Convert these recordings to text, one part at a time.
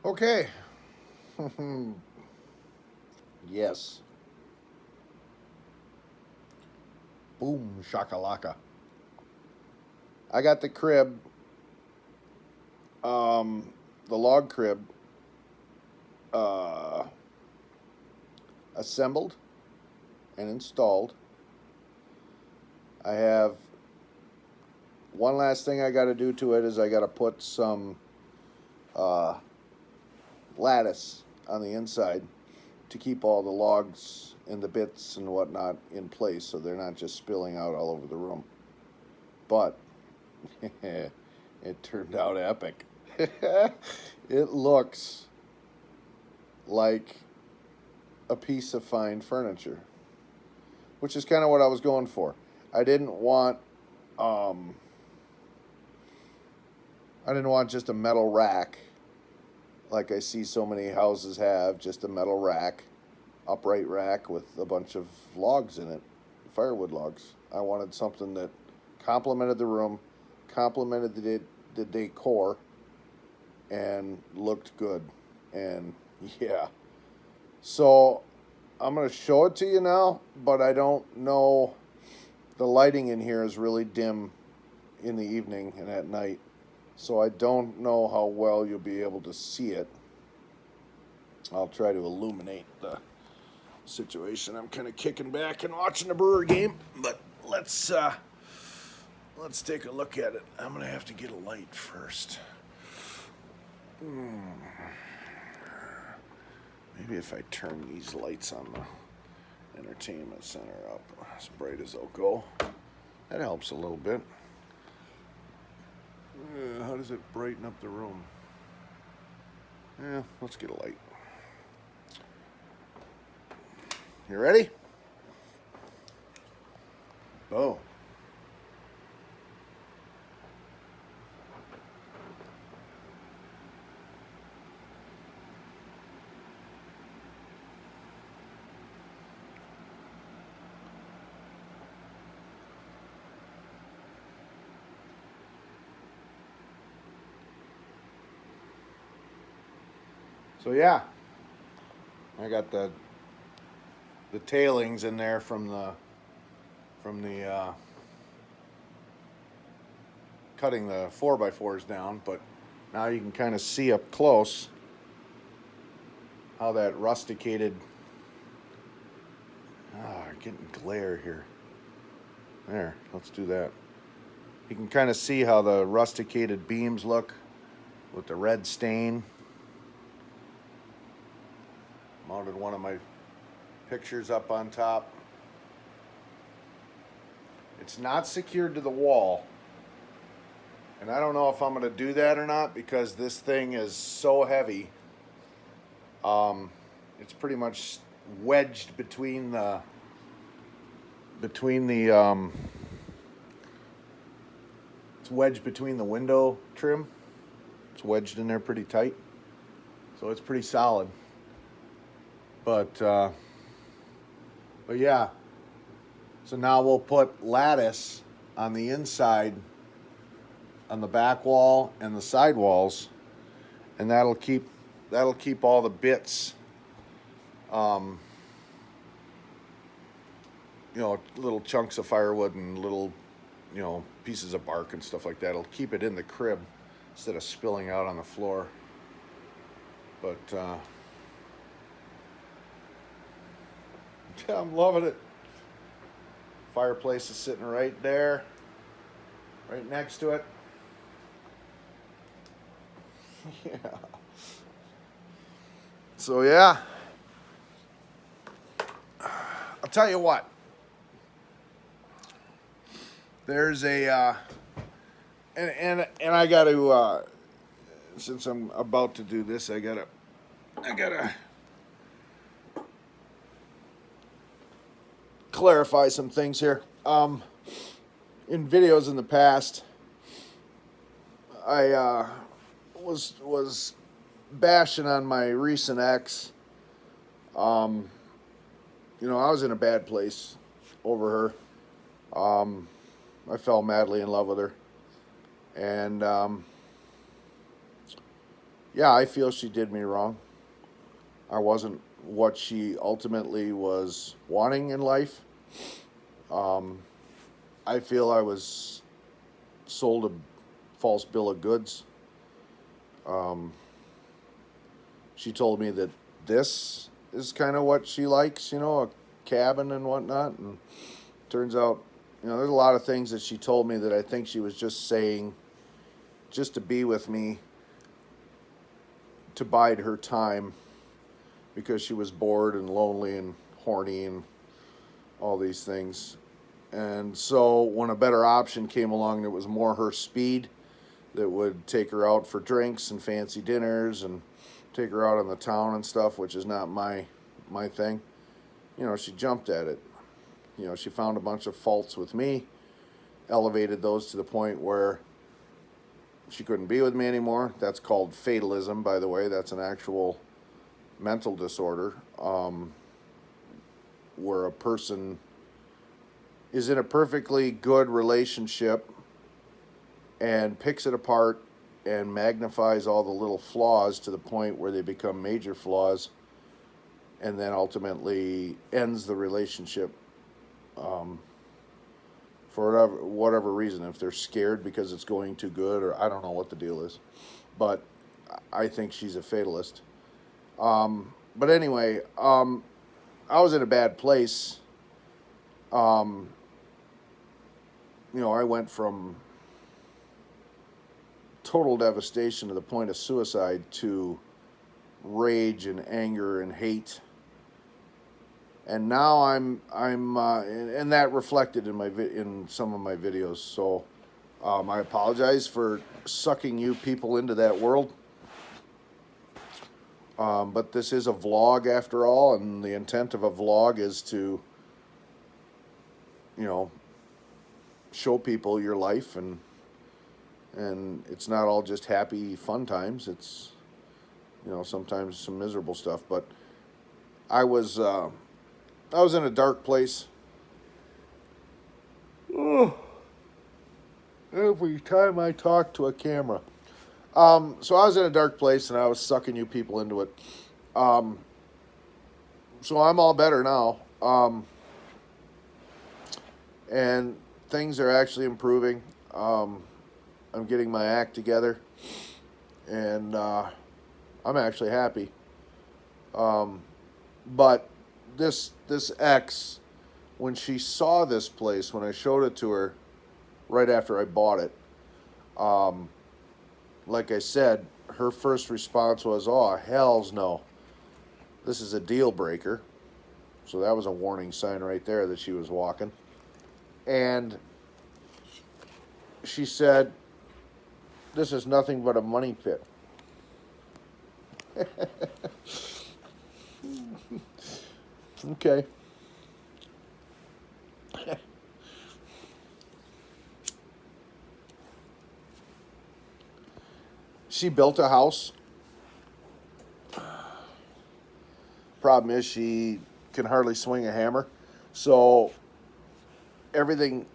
Okay. Yes. Boom shakalaka. I got the crib, the log crib, uh, assembled and installed. I have one last thing I got to do to it is I got to put some uh, lattice on the inside to keep all the logs and the bits and whatnot in place so they're not just spilling out all over the room. But it turned out epic. It looks like a piece of fine furniture, which is kind of what I was going for. I didn't want um, I didn't want just a metal rack like I see so many houses have, just a metal rack, upright rack with a bunch of logs in it, firewood logs. I wanted something that complemented the room, complemented the decor, and looked good. And yeah, so I'm gonna show it to you now, but I don't know. The lighting in here is really dim in the evening and at night, so I don't know how well you'll be able to see it. I'll try to illuminate the situation. I'm kind of kicking back and watching the Brewer game, but let's take a look at it. I'm gonna have to get a light first. Maybe if I turn these lights on the entertainment center up as bright as they'll go, that helps a little bit. How does it brighten up the room? Yeah, let's get a light. You ready? Oh. So yeah, I got the tailings in there from the cutting the 4x4s down, but now you can kind of see up close how that rusticated. Getting glare here. There, let's do that. You can kind of see how the rusticated beams look with the red stain. Mounted one of my pictures up on top. It's not secured to the wall, and I don't know if I'm going to do that or not because this thing is so heavy. It's pretty much wedged between the it's wedged between the window trim. It's wedged in there pretty tight, so it's pretty solid. But yeah. So now we'll put lattice on the inside, on the back wall and the side walls, and that'll keep all the bits, little chunks of firewood and little, pieces of bark and stuff like that. It'll keep it in the crib instead of spilling out on the floor. But yeah, I'm loving it. Fireplace is sitting right there, right next to it. Yeah. So yeah, I'll tell you what. There's a and I got to since I'm about to do this, I gotta clarify some things here. In videos in the past, I was bashing on my recent ex. I was in a bad place over her. I fell madly in love with her, and Yeah, I feel she did me wrong. I wasn't what she ultimately was wanting in life. Um, I feel I was sold a false bill of goods. Um, she told me that this is kind of what she likes, a cabin and whatnot. And turns out, there's a lot of things that she told me that I think she was just saying just to be with me, to bide her time because she was bored and lonely and horny and all these things. And so when a better option came along that was more her speed, that would take her out for drinks and fancy dinners and take her out on the town and stuff, which is not my thing, she jumped at it. She found a bunch of faults with me, elevated those to the point where she couldn't be with me anymore. That's called fatalism, by the way. That's an actual mental disorder, where a person is in a perfectly good relationship and picks it apart and magnifies all the little flaws to the point where they become major flaws, and then ultimately ends the relationship, for whatever reason. If they're scared because it's going too good, or I don't know what the deal is, but I think she's a fatalist. But anyway, I was in a bad place. Um, I went from total devastation to the point of suicide to rage and anger and hate. And now and that reflected in some of my videos. So I apologize for sucking you people into that world. But this is a vlog after all, and the intent of a vlog is to, show people your life, and it's not all just happy fun times. It's, sometimes some miserable stuff. But I was in a dark place. Oh, every time I talk to a camera. So I was in a dark place, and I was sucking you people into it. So I'm all better now. And things are actually improving. I'm getting my act together, and I'm actually happy. But this ex, when she saw this place, when I showed it to her right after I bought it, like I said, her first response was, "Oh, hells no. This is a deal breaker." So that was a warning sign right there that she was walking. And she said, "This is nothing but a money pit." Okay. She built a house. Problem is, she can hardly swing a hammer. So everything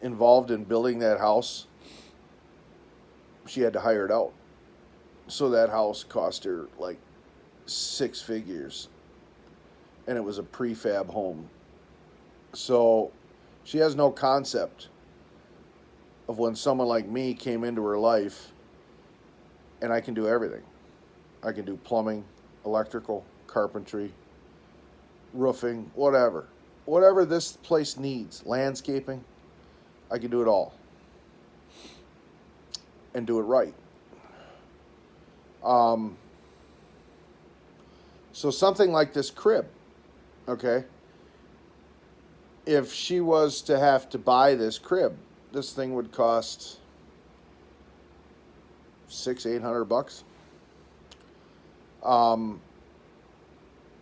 involved in building that house, she had to hire it out. So that house cost her like 6 figures, and it was a prefab home. So she has no concept of when someone like me came into her life, and I can do everything. I can do plumbing, electrical, carpentry, roofing, whatever. Whatever this place needs, landscaping, I can do it all. And do it right. So something like this crib, okay? If she was to have to buy this crib, this thing would cost $600-800.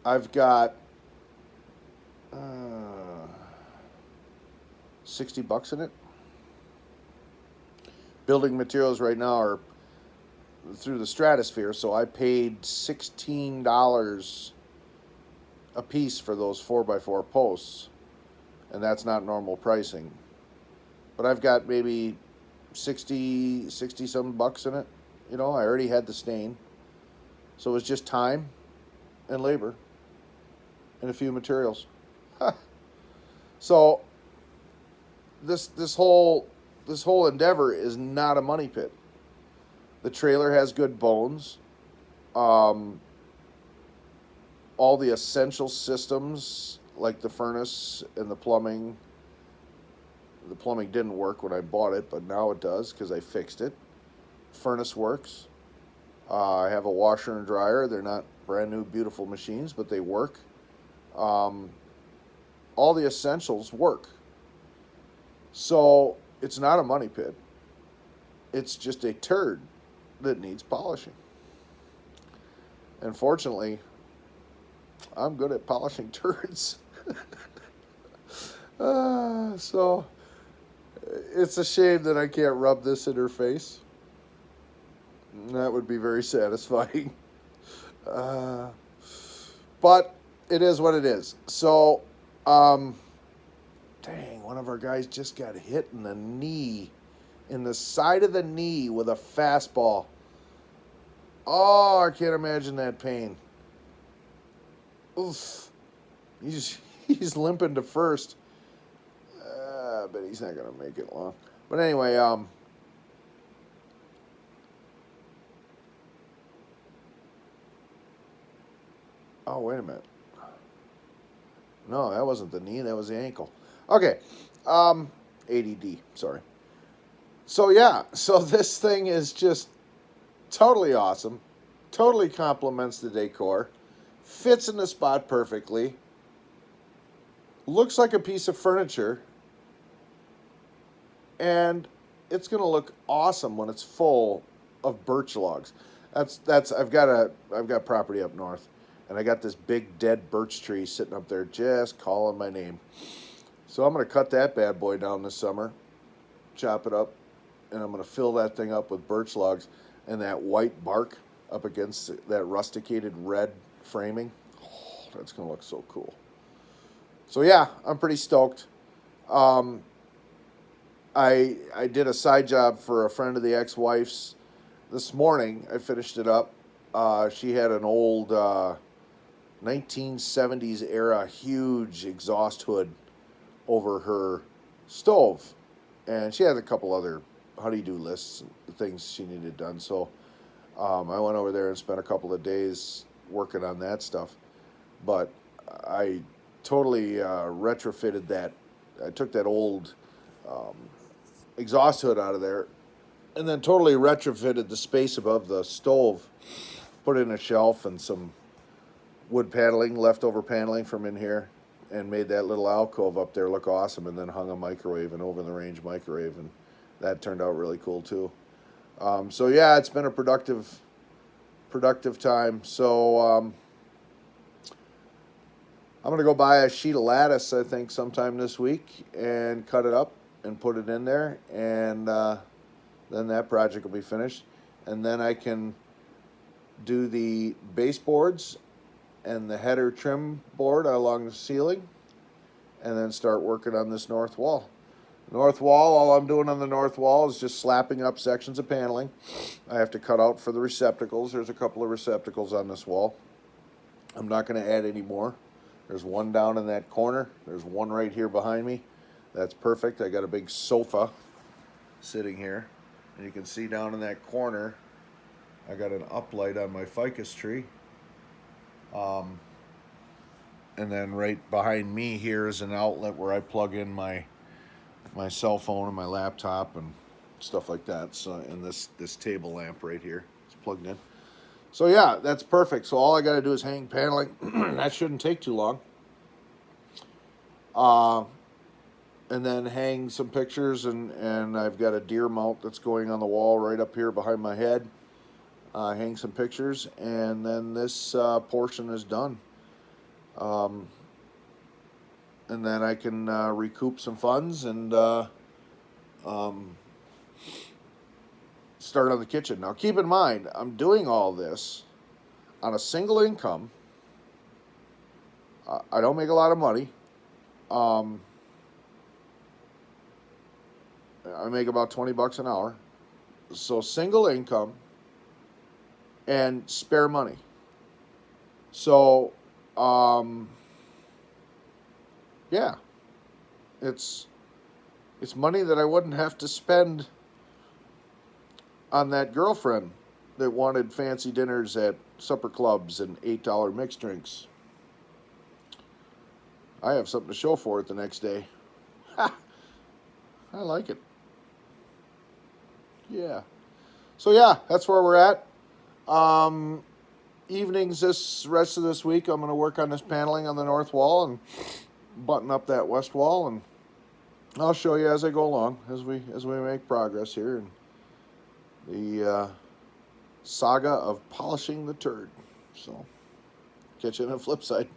I've got $60 in it. Building materials right now are through the stratosphere, so I paid $16 a piece for those 4x4 posts, and that's not normal pricing. But I've got maybe 60 some bucks in it. I already had the stain. So it was just time and labor and a few materials. So this whole endeavor is not a money pit. The trailer has good bones. Um, all the essential systems like the furnace and the plumbing. The plumbing didn't work when I bought it, but now it does because I fixed it. Furnace works. I have a washer and dryer. They're not brand new, beautiful machines, but they work. Um, all the essentials work. So it's not a money pit. It's just a turd that needs polishing. And fortunately, I'm good at polishing turds. So it's a shame that I can't rub this in her face. That would be very satisfying. Uh, but it is what it is. So, um, dang, one of our guys just got hit in the knee, in the side of the knee with a fastball. Oh, I can't imagine that pain. Oof. He's limping to first. But he's not gonna make it long. But anyway, oh wait a minute. No, that wasn't the knee. That was the ankle. Okay, ADD. Sorry. So yeah, so this thing is just totally awesome. Totally complements the decor. Fits in the spot perfectly. Looks like a piece of furniture. And it's going to look awesome when it's full of birch logs. That's I've got property up north, and I got this big dead birch tree sitting up there just calling my name. So I'm going to cut that bad boy down this summer, chop it up, and I'm going to fill that thing up with birch logs and that white bark up against that rusticated red framing. Oh, that's going to look so cool. So yeah, I'm pretty stoked. Um, I did a side job for a friend of the ex-wife's this morning. I finished it up. She had an old 1970s era huge exhaust hood over her stove, and she had a couple other honey-do lists and things she needed done. So I went over there and spent a couple of days working on that stuff. But I totally retrofitted that. I took that old um, exhaust hood out of there, and then totally retrofitted the space above the stove. Put in a shelf and some wood paneling, leftover paneling from in here, and made that little alcove up there look awesome. And then hung a microwave, an over-the-range microwave, and that turned out really cool too. So yeah, it's been a productive time. So I'm gonna go buy a sheet of lattice, I think, sometime this week, and cut it up and put it in there, and then that project will be finished, and then I can do the baseboards and the header trim board along the ceiling, and then start working on this north wall. North wall, all I'm doing on the north wall is just slapping up sections of paneling. I have to cut out for the receptacles. There's a couple of receptacles on this wall. I'm not going to add any more. There's one down in that corner. There's one right here behind me. That's perfect. I got a big sofa sitting here. And you can see down in that corner, I got an uplight on my ficus tree. And then right behind me here is an outlet where I plug in my cell phone and my laptop and stuff like that. So, and this table lamp right here is plugged in. So yeah, that's perfect. So all I got to do is hang paneling. That shouldn't take too long. And then hang some pictures, and I've got a deer mount that's going on the wall right up here behind my head. Hang some pictures, and then this portion is done. And then I can recoup some funds and start on the kitchen. Now, keep in mind, I'm doing all this on a single income. I don't make a lot of money. I make about $20 an hour. So single income and spare money. So, yeah, it's money that I wouldn't have to spend on that girlfriend that wanted fancy dinners at supper clubs and $8 mixed drinks. I have something to show for it the next day. Ha! I like it. Yeah. So yeah, that's where we're at. Um, Evenings this rest of this week, I'm going to work on this paneling on the north wall and button up that west wall, and I'll show you as I go along as we make progress here in the saga of polishing the turd. So catch you on the flip side.